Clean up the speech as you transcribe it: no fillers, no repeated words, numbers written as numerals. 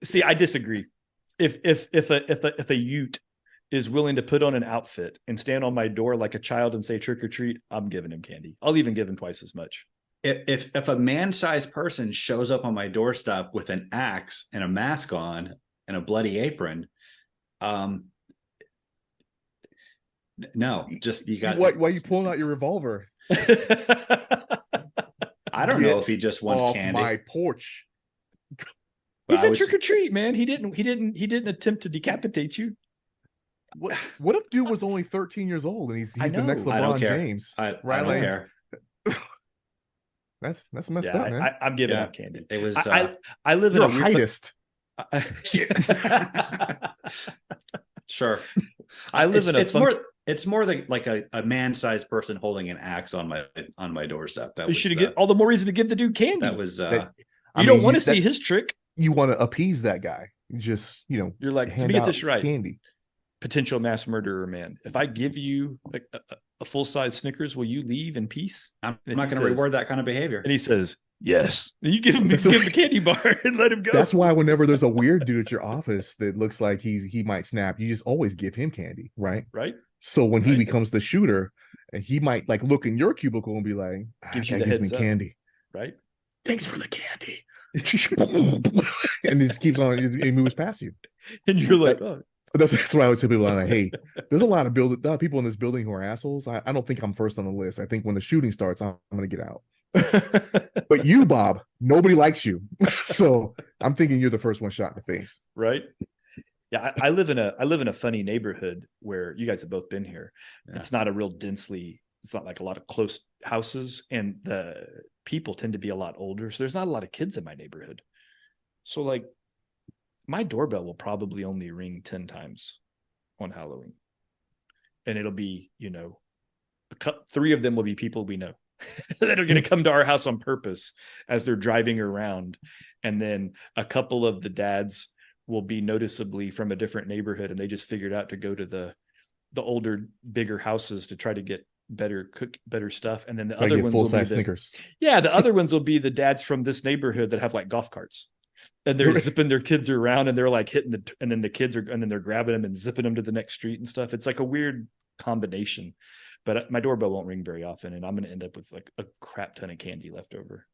See, I disagree. If a Ute is willing to put on an outfit and stand on my door like a child and say trick or treat, I'm giving him candy. I'll even give him twice as much. If a man-sized person shows up on my doorstep with an axe and a mask on and a bloody apron, no, just you got. Why are you pulling out your revolver? I don't know if he just wants off candy. my porch. He said trick or treat, man. He didn't attempt to decapitate you. What if dude was only 13 years old and he's the next LeBron James? I don't care. That's messed up, man. I'm giving up candy. It was. I live in a heightist. Sure. I live in a. It's more like a man-sized person holding an axe on my doorstep. That you should get all the more reason to give the dude candy. That was. You don't want to see his trick. You want to appease that guy. Just you're Candy. Potential mass murderer, man. If I give you like a full-size Snickers, will you leave in peace? I'm not going to reward that kind of behavior. And he says, yes. And you give him the candy bar and let him go. That's why whenever there's a weird dude at your office that looks like he might snap, you just always give him candy, right? Right. So when he becomes the shooter, and he might like look in your cubicle and be like, gives me candy. Right. Thanks for the candy. And he just keeps on, he moves past you. And you're like, oh. That's why I would tell people, like, hey, there's a lot of people in this building who are assholes. I don't think I'm first on the list. I think when the shooting starts, I'm going to get out. But you, Bob, nobody likes you. So I'm thinking you're the first one shot in the face. Right. Yeah. I live in a funny neighborhood where you guys have both been here. Yeah. It's not like a lot of close houses, and the people tend to be a lot older. So there's not a lot of kids in my neighborhood. So like, my doorbell will probably only ring 10 times on Halloween. And it'll be, 3 of them will be people we know that are going to come to our house on purpose as they're driving around. And then a couple of the dads will be noticeably from a different neighborhood, and they just figured out to go to the older, bigger houses to try to get better stuff. And then the other ones will be Snickers. The other ones will be the dads from this neighborhood that have like golf carts. And they're zipping their kids around, and they're like hitting and then they're grabbing them and zipping them to the next street and stuff. It's like a weird combination, but my doorbell won't ring very often, and I'm going to end up with like a crap ton of candy left over.